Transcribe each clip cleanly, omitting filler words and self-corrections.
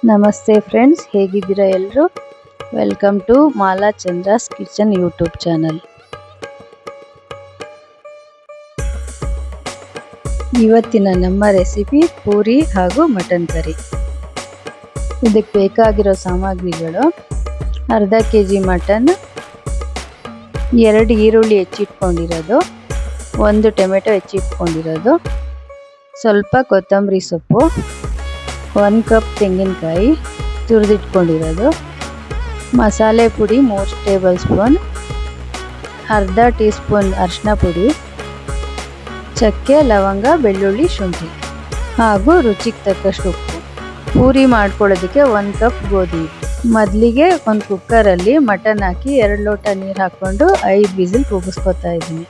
ನಮಸ್ತೆ ಫ್ರೆಂಡ್ಸ್, ಹೇಗಿದ್ದೀರಾ ಎಲ್ಲರೂ? Welcome to Mala Chandra's kitchen YouTube channel. ಇವತ್ತಿನ ನಮ್ಮ ರೆಸಿಪಿ ಪೂರಿ ಹಾಗೂ ಮಟನ್ ಕರಿ. ಇದಕ್ಕೆ ಬೇಕಾಗಿರೋ ಸಾಮಗ್ರಿಗಳು: ಅರ್ಧ kg ಮಟನ್, 2 ಈರುಳ್ಳಿ ಹೆಚ್ಚಿಟ್ಕೊಂಡಿರೋದು, 1 ಟೊಮೆಟೊ ಹೆಚ್ಚಿಟ್ಕೊಂಡಿರೋದು, ಸ್ವಲ್ಪ ಕೊತ್ತಂಬರಿ ಸೊಪ್ಪು, 1 ಕಪ್ ತೆಂಗಿನಕಾಯಿ ತುರಿದಿಟ್ಕೊಂಡಿರೋದು, ಮಸಾಲೆ ಪುಡಿ 3 ಟೇಬಲ್ ಸ್ಪೂನ್, ಅರ್ಧ ಟೀ ಸ್ಪೂನ್ ಅರಿಶಿನ ಪುಡಿ, ಚಕ್ಕೆ, ಲವಂಗ, ಬೆಳ್ಳುಳ್ಳಿ, ಶುಂಠಿ ಹಾಗೂ ರುಚಿಗೆ ತಕ್ಕಷ್ಟು ಉಪ್ಪು. ಪೂರಿ ಮಾಡ್ಕೊಳ್ಳೋದಕ್ಕೆ 1 ಕಪ್ ಗೋಧಿ ಹಿಟ್ಟು. ಮೊದಲಿಗೆ ಒಂದು ಕುಕ್ಕರಲ್ಲಿ ಮಟನ್ ಹಾಕಿ 2 ಲೋಟ ನೀರು ಹಾಕ್ಕೊಂಡು 5 ವಿಸಿಲ್ ಕೂಗಿಸ್ಕೊತಾ ಇದ್ದೀನಿ.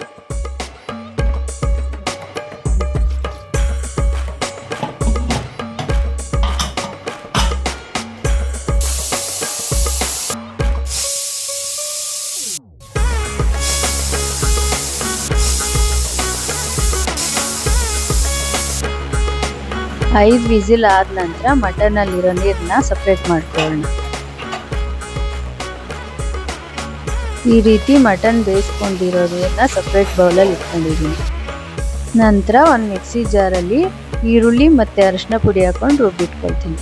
ಐದು ವಿಸಿಲ್ ಆದ ನಂತರ ಮಟನಲ್ಲಿರೋ ನೀರನ್ನ ಸಪ್ರೇಟ್ ಮಾಡ್ಕೊಳ್ಳೋಣ. ಈ ರೀತಿ ಮಟನ್ ಬೇಯಿಸ್ಕೊಂಡಿರೋದನ್ನ ಸಪ್ರೇಟ್ ಬೌಲಲ್ಲಿ ಇಟ್ಕೊಂಡಿದ್ದೀನಿ. ನಂತರ ಒಂದು ಮಿಕ್ಸಿ ಜಾರಲ್ಲಿ ಈರುಳ್ಳಿ ಮತ್ತು ಅರಿಶಿನ ಪುಡಿ ಹಾಕೊಂಡು ರುಬ್ಬಿಟ್ಕೊಳ್ತೀನಿ.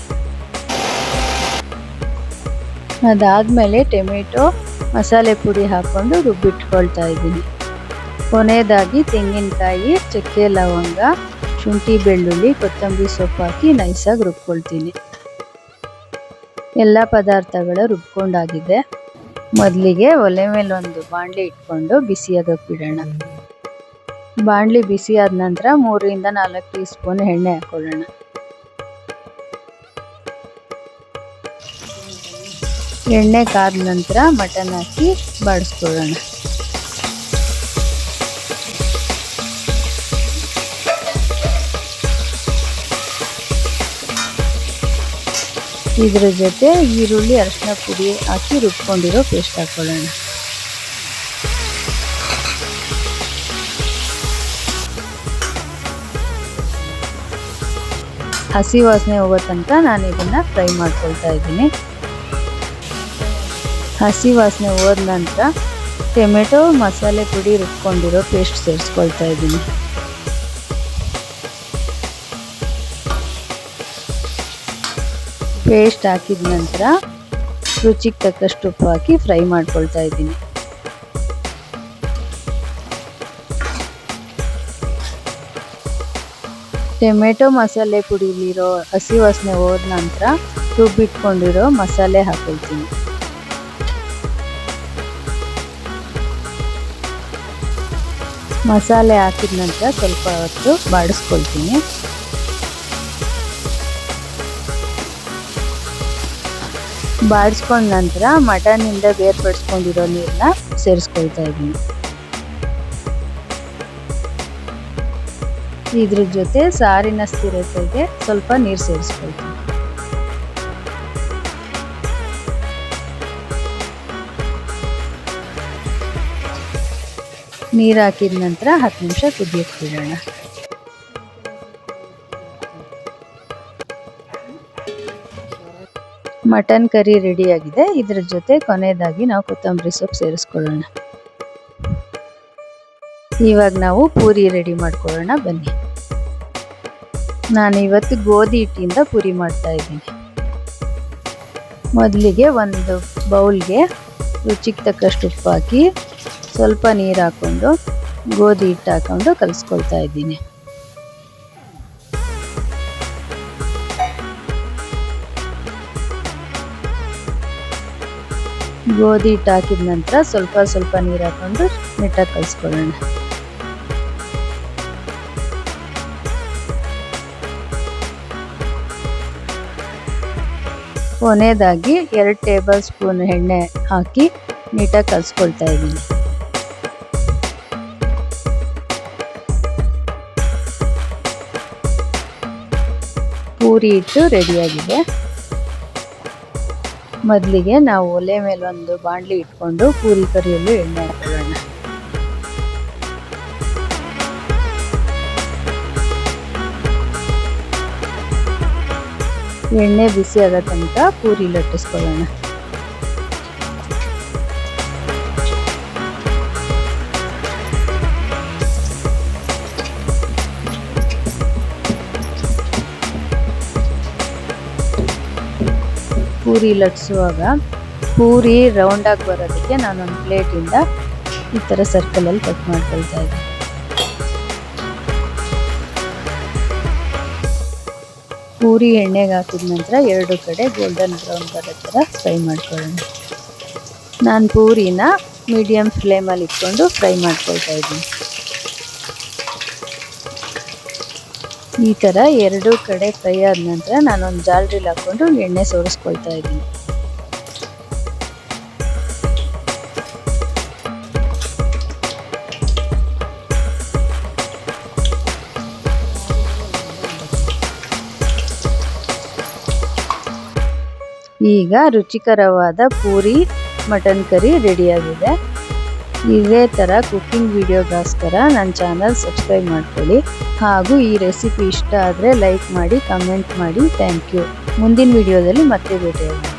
ಅದಾದಮೇಲೆ ಟೊಮೆಟೊ, ಮಸಾಲೆ ಪುಡಿ ಹಾಕ್ಕೊಂಡು ರುಬ್ಬಿಟ್ಕೊಳ್ತಾ ಇದ್ದೀನಿ. ಕೊನೆಯದಾಗಿ ತೆಂಗಿನಕಾಯಿ, ಚಕ್ಕೆ, ಲವಂಗ, ಶುಂಠಿ, ಬೆಳ್ಳುಳ್ಳಿ, ಕೊತ್ತಂಬರಿ ಸೊಪ್ಪು ಹಾಕಿ ನೈಸಾಗಿ ರುಬ್ಕೊಳ್ತೀನಿ. ಎಲ್ಲ ಪದಾರ್ಥಗಳು ರುಬ್ಕೊಂಡಾಗಿದೆ. ಮೊದಲಿಗೆ ಒಲೆ ಮೇಲೆ ಒಂದು ಬಾಣಲಿ ಇಟ್ಕೊಂಡು ಬಿಸಿಯಾಗಕ್ಕೆ ಬಿಡೋಣ. ಬಾಣಲಿ ಬಿಸಿ ಆದ ನಂತರ 3 ರಿಂದ 4 ಟೀ ಸ್ಪೂನ್ ಎಣ್ಣೆ ಹಾಕೊಳ್ಳೋಣ. ಎಣ್ಣೆ ಕಾದ ನಂತರ ಮಟನ್ ಹಾಕಿ ಬಾಡಿಸ್ಕೊಳ್ಳೋಣ. ಇದರ ಜೊತೆ ಈರುಳ್ಳಿ, ಅರಿಶಿನ ಪುಡಿ ಹಾಕಿ ರುಬ್ಕೊಂಡಿರೋ ಪೇಸ್ಟ್ ಹಾಕೊಳ್ಳೋಣ. ಹಸಿ ವಾಸನೆ ಹೋಗೋ ತನಕ ನಾನು ಇದನ್ನು ಫ್ರೈ ಮಾಡ್ಕೊಳ್ತಾ ಇದ್ದೀನಿ. ಹಸಿ ವಾಸನೆ ಹೋದ ನಂತರ ಟೊಮೆಟೊ, ಮಸಾಲೆ ಪುಡಿ ರುಬ್ಕೊಂಡಿರೋ ಪೇಸ್ಟ್ ಸೇರಿಸ್ಕೊಳ್ತಾ ಇದ್ದೀನಿ. ಪೇಸ್ಟ್ ಹಾಕಿದ ನಂತರ ರುಚಿಗೆ ತಕ್ಕಷ್ಟು ಉಪ್ಪು ಹಾಕಿ ಫ್ರೈ ಮಾಡ್ಕೊಳ್ತಾ ಇದ್ದೀನಿ. ಟೊಮೆಟೊ ಮಸಾಲೆ ಪುಡಿಲಿರೋ ಹಸಿ ವಾಸನೆ ಹೋದ ನಂತರ ರುಬ್ಬಿಟ್ಕೊಂಡಿರೋ ಮಸಾಲೆ ಹಾಕೊಳ್ತೀನಿ. ಮಸಾಲೆ ಹಾಕಿದ ನಂತರ ಸ್ವಲ್ಪ ಹೊತ್ತು ಬಾಡಿಸ್ಕೊಳ್ತೀನಿ. ಬಾಡಿಸ್ಕೊಂಡ ನಂತರ ಮಟನಿಂದ ಬೇರ್ಪಡಿಸ್ಕೊಂಡಿರೋ ನೀರನ್ನ ಸೇರಿಸ್ಕೊಳ್ತಾ ಇದ್ದೀನಿ. ಇದ್ರ ಜೊತೆ ಸಾರಿನ ಸ್ಥಿರತೆಗೆ ಸ್ವಲ್ಪ ನೀರು ಸೇರಿಸ್ಕೊಳ್ತೀನಿ. ನೀರು ಹಾಕಿದ ನಂತರ 10 ನಿಮಿಷ ಕುದಿಯಕ್ಕೆ ಬಿಡೋಣ. ಮಟನ್ ಕರಿ ರೆಡಿಯಾಗಿದೆ. ಇದರ ಜೊತೆ ಕೊನೆಯದಾಗಿ ನಾವು ಕೊತ್ತಂಬರಿ ಸೊಪ್ಪು ಸೇರಿಸ್ಕೊಳ್ಳೋಣ. ಇವಾಗ ನಾವು ಪೂರಿ ರೆಡಿ ಮಾಡ್ಕೊಳ್ಳೋಣ ಬನ್ನಿ. ನಾನು ಇವತ್ತು ಗೋಧಿ ಹಿಟ್ಟಿಂದ ಪೂರಿ ಮಾಡ್ತಾ ಇದ್ದೀನಿ. ಮೊದಲಿಗೆ ಒಂದು ಬೌಲ್ಗೆ ರುಚಿಗೆ ತಕ್ಕಷ್ಟು ಉಪ್ಪು ಹಾಕಿ ಸ್ವಲ್ಪ ನೀರು ಹಾಕ್ಕೊಂಡು ಗೋಧಿ ಹಿಟ್ಟು ಹಾಕ್ಕೊಂಡು ಕಲಿಸ್ಕೊಳ್ತಾ ಇದ್ದೀನಿ. ಗೋಧಿ ಹಿಟ್ಟು ಹಾಕಿದ ನಂತರ ಸ್ವಲ್ಪ ನೀರು ಹಾಕೊಂಡು ನೀಟಾಗಿ ಕಲಿಸ್ಕೊಳ್ಳೋಣ. ಕೊನೆಯದಾಗಿ 2 ಟೇಬಲ್ ಸ್ಪೂನ್ ಎಣ್ಣೆ ಹಾಕಿ ನೀಟಾಗಿ ಕಲಿಸ್ಕೊಳ್ತಾ ಇದ್ದೀನಿ. ಪೂರಿ ಹಿಟ್ಟು ರೆಡಿಯಾಗಿದೆ. ಮೊದಲಿಗೆ ನಾವು ಒಲೆ ಮೇಲೆ ಒಂದು ಬಾಣಲಿ ಇಟ್ಕೊಂಡು ಪೂರಿ ಕರಿಯಲು ಎಣ್ಣೆ ಹಾಕೊಳ್ಳೋಣ. ಎಣ್ಣೆ ಬಿಸಿ ಆಗೋ ತನಕ ಪೂರಿ ಲಟ್ಟಿಸ್ಕೊಳ್ಳೋಣ. ಪೂರಿ ಲಟ್ಟಿಸುವಾಗ ಪೂರಿ ರೌಂಡಾಗಿ ಬರೋದಕ್ಕೆ ನಾನೊಂದು ಪ್ಲೇಟಿಂದ ಈ ಥರ ಸರ್ಕಲಲ್ಲಿ ಕಟ್ ಮಾಡ್ಕೊಳ್ತಾ ಇದ್ದೀನಿ. ಪೂರಿ ಎಣ್ಣೆಗೆ ಹಾಕಿದ ನಂತರ 2 ಕಡೆ ಗೋಲ್ಡನ್ ಬ್ರೌನ್ ಬರೋ ಥರ ಫ್ರೈ ಮಾಡ್ಕೊಳ್ಳೋಣ. ನಾನು ಪೂರಿನ ಮೀಡಿಯಮ್ ಫ್ಲೇಮಲ್ಲಿ ಇಟ್ಕೊಂಡು ಫ್ರೈ ಮಾಡ್ಕೊಳ್ತಾ ಇದ್ದೀನಿ. ಈ ಥರ 2 ಕಡೆ ಫ್ರೈ ಆದ ನಂತರ ನಾನೊಂದು ಜಾಲರಿಲಿ ಹಾಕ್ಕೊಂಡು ಎಣ್ಣೆ ಸೋರಿಸ್ಕೊಳ್ತಾ ಇದ್ದೀನಿ. ಈಗ ರುಚಿಕರವಾದ ಪೂರಿ ಮಟನ್ ಕರಿ ರೆಡಿಯಾಗಿದೆ. ಇದೇ ಥರ ಕುಕ್ಕಿಂಗ್ ವಿಡಿಯೋಗೋಸ್ಕರ ನನ್ನ ಚಾನಲ್ ಸಬ್ಸ್ಕ್ರೈಬ್ ಮಾಡ್ಕೊಳ್ಳಿ. ಹಾಗೂ ಈ ರೆಸಿಪಿ ಇಷ್ಟ ಆದರೆ ಲೈಕ್ ಮಾಡಿ, ಕಮೆಂಟ್ ಮಾಡಿ. Thank you. ಮುಂದಿನ ವಿಡಿಯೋದಲ್ಲಿ ಮತ್ತೆ ಭೇಟಿಯಾಗೋಣ.